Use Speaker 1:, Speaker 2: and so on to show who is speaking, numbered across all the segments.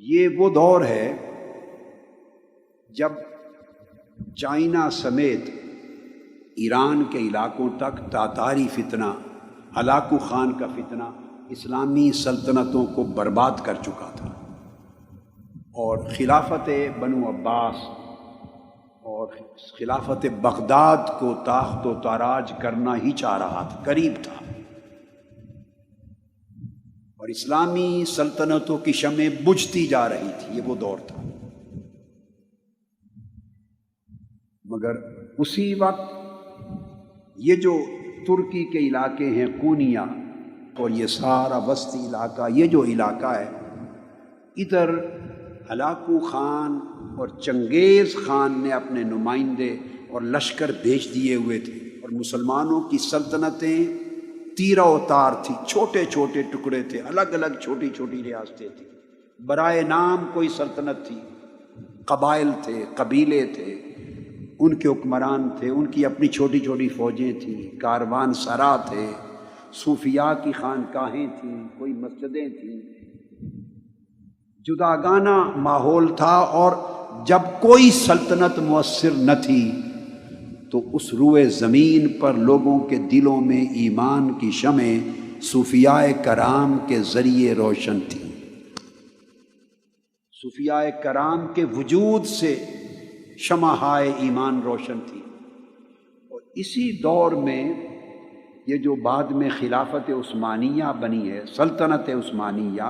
Speaker 1: یہ وہ دور ہے جب چائنا سمیت ایران کے علاقوں تک تاتاری فتنہ، ہلاکو خان کا فتنہ اسلامی سلطنتوں کو برباد کر چکا تھا، اور خلافت بنو عباس اور خلافت بغداد کو تاخت و تاراج کرنا ہی چاہ رہا تھا، قریب تھا، اور اسلامی سلطنتوں کی شمع بجھتی جا رہی تھی۔ یہ وہ دور تھا، مگر اسی وقت یہ جو ترکی کے علاقے ہیں کونیا اور یہ سارا وسطی علاقہ، یہ جو علاقہ ہے، ادھر ہلاکو خان اور چنگیز خان نے اپنے نمائندے اور لشکر بھیج دیے ہوئے تھے، اور مسلمانوں کی سلطنتیں تیرہ و تار تھی، چھوٹے چھوٹے ٹکڑے تھے، الگ الگ چھوٹی چھوٹی ریاستیں تھیں، برائے نام کوئی سلطنت تھی، قبائل تھے، قبیلے تھے، ان کے حکمران تھے، ان کی اپنی چھوٹی چھوٹی فوجیں تھیں، کاروان سرا تھے، صوفیاء کی خانقاہیں تھیں، کوئی مسجدیں تھیں، جداگانہ ماحول تھا۔ اور جب کوئی سلطنت مؤثر نہ تھی تو اس روئے زمین پر لوگوں کے دلوں میں ایمان کی شمع صوفیاء کرام کے ذریعے روشن تھی۔ صوفیاء کرام کے وجود سے شمعہائے ایمان روشن تھی، اور اسی دور میں یہ جو بعد میں خلافت عثمانیہ بنی ہے، سلطنت عثمانیہ،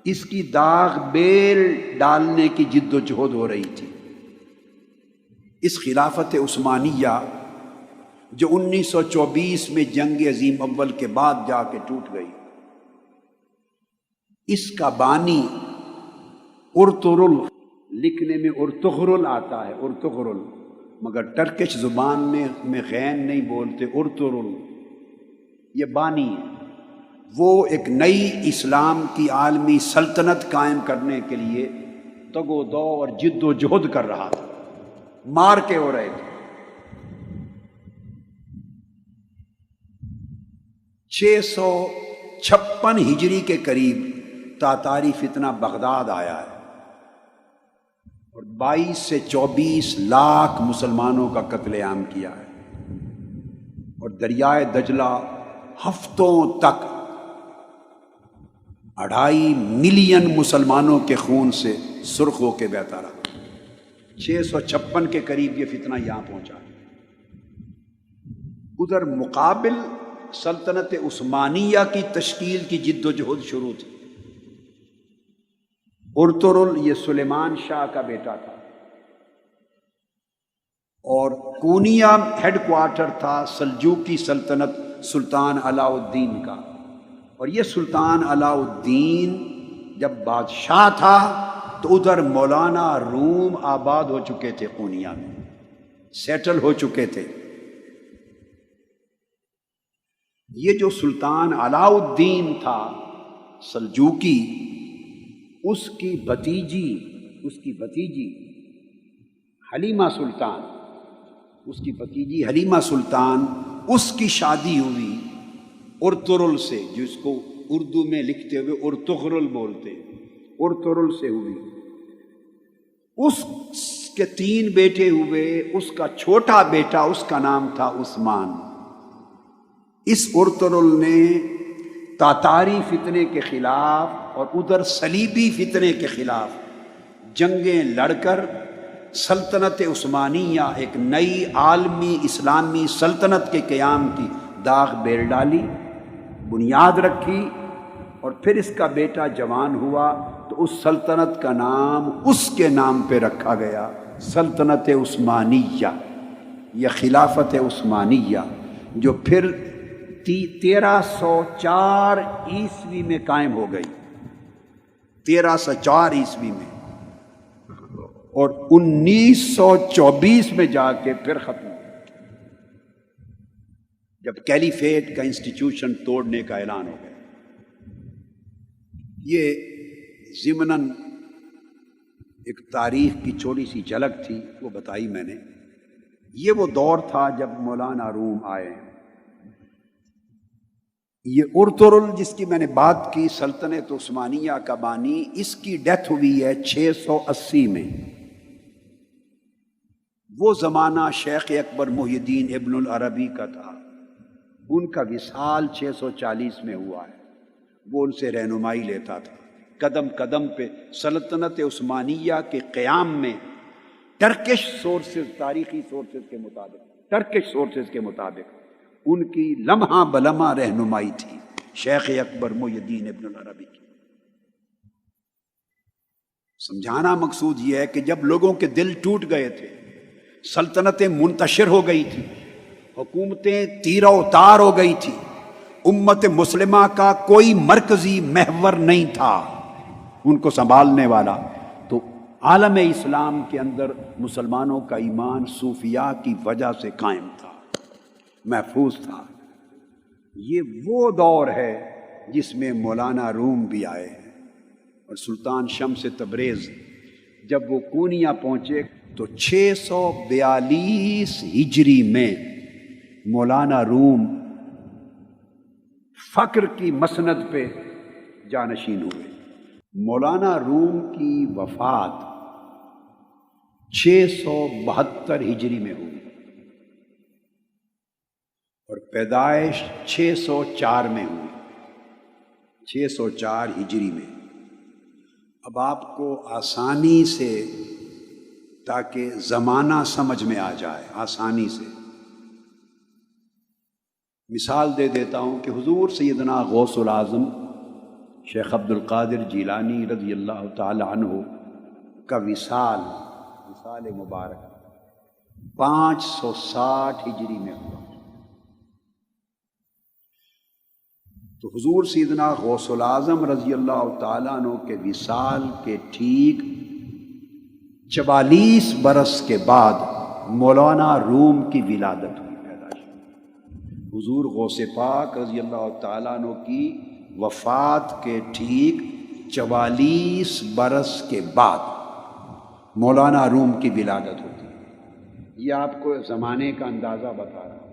Speaker 1: اس کی داغ بیل ڈالنے کی جد و جہد ہو رہی تھی۔ اس خلافت عثمانیہ جو 1924 میں جنگ عظیم اول کے بعد جا کے ٹوٹ گئی، اس کا بانی ارطغرل، لکھنے میں ارطغرل آتا ہے، ارطغرل، مگر ٹرکش زبان میں غین نہیں بولتے، ارطغرل، یہ بانی ہے۔ وہ ایک نئی اسلام کی عالمی سلطنت قائم کرنے کے لیے تگ و دو اور جد و جہد کر رہا تھا، مار کے ہو رہے تھے۔ 656 ہجری کے قریب تاتاری فتنہ بغداد آیا ہے، اور 22 سے 24 لاکھ مسلمانوں کا قتل عام کیا ہے، اور دریائے دجلہ ہفتوں تک 2.5 ملین مسلمانوں کے خون سے سرخ ہو کے بہتا رہا۔ 656 کے قریب یہ فتنہ یہاں پہنچا۔ ادھر مقابل سلطنت عثمانیہ کی تشکیل کی جد و جہد شروع تھی۔ ارطغرل یہ سلیمان شاہ کا بیٹا تھا، اور کونیا ہیڈ کوارٹر تھا سلجوقی سلطنت سلطان علاء الدین کا، اور یہ سلطان علاء الدین جب بادشاہ تھا تو ادھر مولانا روم آباد ہو چکے تھے، کونیا میں سیٹل ہو چکے تھے۔ یہ جو سلطان علاء الدین تھا سلجوقی، اس کی بھتیجی حلیمہ سلطان، اس کی شادی ہوئی ارطغرل سے، جس کو اردو میں لکھتے ہوئے ارطغرل بولتے، ارطغرل سے ہوئی۔ اس کے 3 بیٹے ہوئے، اس کا چھوٹا بیٹا، اس کا نام تھا عثمان۔ اس ارطغرل نے تاتاری فتنے کے خلاف اور ادھر صلیبی فتنے کے خلاف جنگیں لڑ کر سلطنت عثمانیہ، ایک نئی عالمی اسلامی سلطنت کے قیام کی داغ بیل ڈالی، بنیاد رکھی، اور پھر اس کا بیٹا جوان ہوا تو اس سلطنت کا نام اس کے نام پہ رکھا گیا، سلطنت عثمانیہ یا خلافت عثمانیہ، جو پھر 1304 عیسوی میں قائم ہو گئی، 1304 عیسوی میں، اور 1924 میں جا کے پھر ختم ہو، جب کیلیفیٹ کا انسٹیٹیوشن توڑنے کا اعلان ہو گیا۔ یہ ضمناً ایک تاریخ کی چھوٹی سی جھلک تھی، وہ بتائی میں نے۔ یہ وہ دور تھا جب مولانا روم آئے۔ یہ ارطغرل جس کی میں نے بات کی سلطنت عثمانیہ کا بانی، اس کی ڈیتھ ہوئی ہے 680 میں۔ وہ زمانہ شیخ اکبر محی الدین ابن العربی کا تھا، ان کا وصال 640 میں ہوا ہے۔ وہ ان سے رہنمائی لیتا تھا قدم قدم پہ سلطنت عثمانیہ کے قیام میں، ٹرکش سورسز، تاریخی سورسز کے مطابق، ٹرکش سورسز کے مطابق ان کی لمحہ بلمحہ رہنمائی تھی شیخ اکبر محی الدین ابن العربی کی۔ سمجھانا مقصود یہ ہے کہ جب لوگوں کے دل ٹوٹ گئے تھے، سلطنتیں منتشر ہو گئی تھی، حکومتیں تیرہ اتار ہو گئی تھی، امت مسلمہ کا کوئی مرکزی محور نہیں تھا ان کو سنبھالنے والا، تو عالم اسلام کے اندر مسلمانوں کا ایمان صوفیاء کی وجہ سے قائم تھا، محفوظ تھا۔ یہ وہ دور ہے جس میں مولانا روم بھی آئے ہیں، اور سلطان شمس تبریز جب وہ کونیا پہنچے تو 642 ہجری میں مولانا روم فقر کی مسند پہ جانشین ہوئے۔ مولانا روم کی وفات 672 ہجری میں ہوئی اور پیدائش 604 میں ہوئی، 604 ہجری میں۔ اب آپ کو آسانی سے، تاکہ زمانہ سمجھ میں آ جائے، آسانی سے مثال دے دیتا ہوں کہ حضور سیدنا غوث العظم شیخ عبد القادر جیلانی رضی اللہ تعالی عنہ کا وصال مبارک 560 ہجری میں ہوا۔ تو حضور سیدنا غوث العظم رضی اللہ تعالیٰ عنہ کے وصال کے ٹھیک 44 برس کے بعد مولانا روم کی ولادت ہوئی، پیدائش۔ حضور غوث پاک رضی اللہ تعالیٰ عنہ کی وفات کے ٹھیک 44 برس کے بعد مولانا روم کی ولادت ہوتی ہے۔ یہ آپ کو زمانے کا اندازہ بتا رہا ہوں۔